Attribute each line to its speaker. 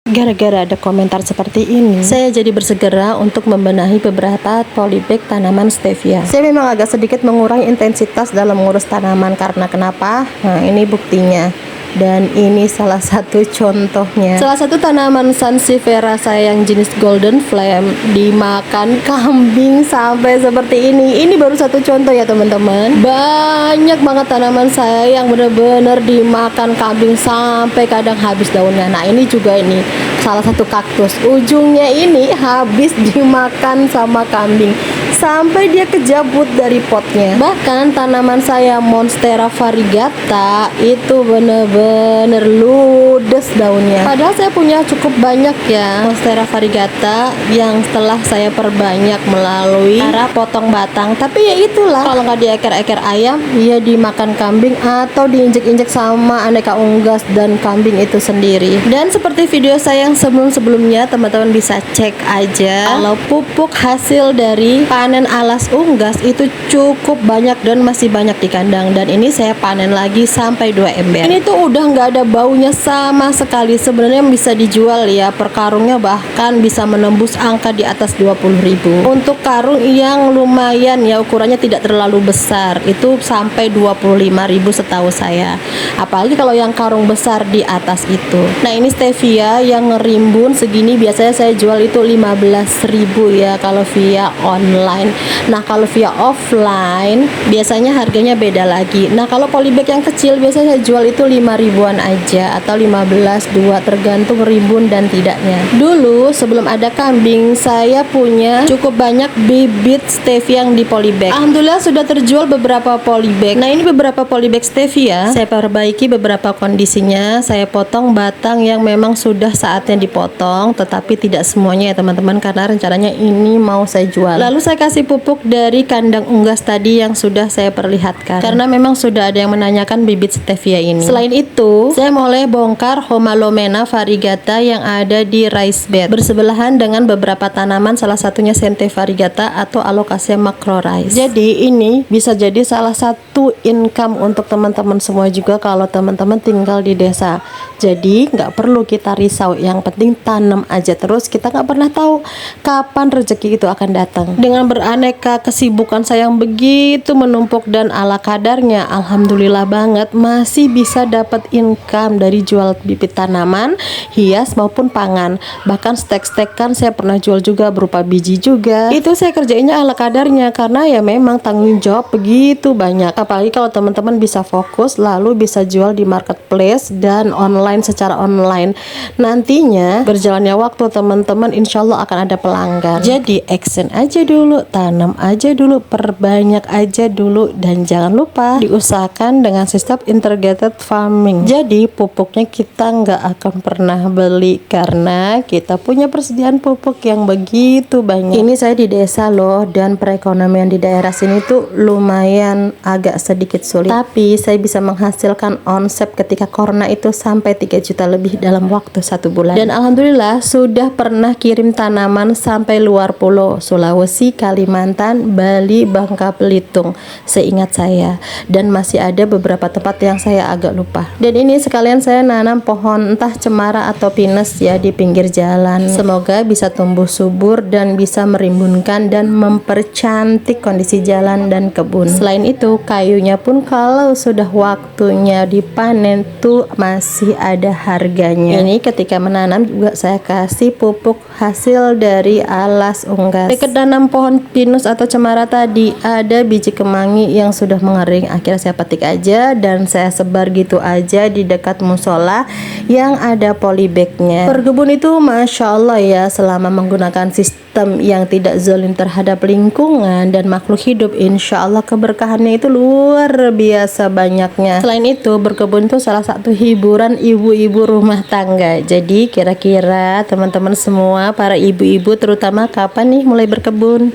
Speaker 1: Gara-gara ada komentar seperti ini, saya jadi bersegera untuk membenahi beberapa polybag tanaman stevia. Saya memang agak sedikit mengurangi intensitas dalam mengurus tanaman karena kenapa? Nah, ini buktinya. Dan ini salah satu contohnya. Salah satu tanaman sansevieria saya yang jenis golden flame dimakan kambing sampai seperti ini. Ini baru satu contoh ya teman-teman. Banyak banget tanaman saya yang benar-benar dimakan kambing sampai kadang habis daunnya. Nah ini juga ini salah satu kaktus. Ujungnya ini habis dimakan sama kambing sampai dia kejabut dari potnya. Bahkan tanaman saya Monstera variegata itu bener-bener ludes daunnya. Padahal saya punya cukup banyak ya Monstera variegata yang setelah saya perbanyak melalui cara potong batang. Tapi ya itulah, kalau nggak dieker-eker ayam, ya dimakan kambing atau diinjek-injek sama aneka unggas dan kambing itu sendiri. Dan seperti video saya yang sebelum-sebelumnya, teman-teman bisa cek aja kalau pupuk hasil dari panen alas unggas itu cukup banyak dan masih banyak di kandang. Dan ini saya panen lagi sampai 2 ember. Ini tuh udah nggak ada baunya sama sekali. Sebenarnya bisa dijual ya per karungnya, bahkan bisa menembus angka di atas 20.000. Untuk karung yang lumayan ya, ukurannya tidak terlalu besar, itu sampai 25.000 setahu saya. Apalagi kalau yang karung besar di atas itu. Nah ini stevia yang ngerimbun segini biasanya saya jual itu 15.000 ya kalau via online. Nah kalau via offline biasanya harganya beda lagi. Nah kalau polybag yang kecil biasanya saya jual itu 5.000-an aja atau 15 2 tergantung rimbun dan tidaknya. Dulu sebelum ada kambing saya punya cukup banyak bibit stevia yang di polybag. Alhamdulillah sudah terjual beberapa polybag. Nah ini beberapa polybag stevia saya perbaiki beberapa kondisinya. Saya potong batang yang memang sudah saatnya dipotong, tetapi tidak semuanya ya teman-teman, karena rencananya ini mau saya jual. Lalu saya kasih pupuk dari kandang unggas tadi yang sudah saya perlihatkan, karena memang sudah ada yang menanyakan bibit stevia ini. Selain itu saya mulai bongkar Homalomena variegata yang ada di rice bed bersebelahan dengan beberapa tanaman, salah satunya Sente variegata atau Alocasia macrorhiza. Jadi ini bisa jadi salah satu income untuk teman-teman semua juga kalau teman-teman tinggal di desa. Jadi nggak perlu kita risau, yang penting tanam aja terus. Kita nggak pernah tahu kapan rezeki itu akan datang. Dengan beraneka kesibukan saya yang begitu menumpuk dan ala kadarnya, alhamdulillah banget masih bisa dapat income dari jual bibit tanaman, hias maupun pangan. Bahkan stek-stekan saya pernah jual juga berupa biji juga. Itu saya kerjainnya ala kadarnya karena ya memang tanggung jawab begitu banyak. Apalagi kalau teman-teman bisa fokus lalu bisa jual di marketplace dan online secara online. Nantinya berjalannya waktu teman-teman insya Allah akan ada pelanggan. Jadi action aja dulu, tanam aja dulu, perbanyak aja dulu, dan jangan lupa diusahakan dengan sistem integrated farming. Jadi pupuknya kita nggak akan pernah beli karena kita punya persediaan pupuk yang begitu banyak. Ini saya di desa loh, dan perekonomian di daerah sini tuh lumayan agak sedikit sulit. Tapi saya bisa menghasilkan omset ketika corona itu sampai 3 juta lebih dalam waktu 1 bulan. Dan alhamdulillah sudah pernah kirim tanaman sampai luar pulau, Sulawesi, Kalimantan, Bali, Bangka Belitung, seingat saya. Dan masih ada beberapa tempat yang saya agak lupa. Dan ini sekalian saya nanam pohon entah cemara atau pinus ya di pinggir jalan. Semoga bisa tumbuh subur dan bisa merimbunkan dan mempercantik kondisi jalan dan kebun. Selain itu kayunya pun kalau sudah waktunya dipanen tuh masih ada harganya. Ini ketika menanam juga saya kasih pupuk hasil dari alas unggas. Dekat nanam pohon pinus atau cemara tadi ada biji kemangi yang sudah mengering. Akhirnya saya petik aja dan saya sebar gitu aja di dekat musola yang ada polybagnya. Berkebun itu masya Allah ya, selama menggunakan sistem yang tidak zalim terhadap lingkungan dan makhluk hidup, insya Allah keberkahannya itu luar biasa banyaknya. Selain itu berkebun itu salah satu hiburan ibu-ibu rumah tangga. Jadi kira-kira teman-teman semua para ibu-ibu terutama kapan nih mulai berkebun?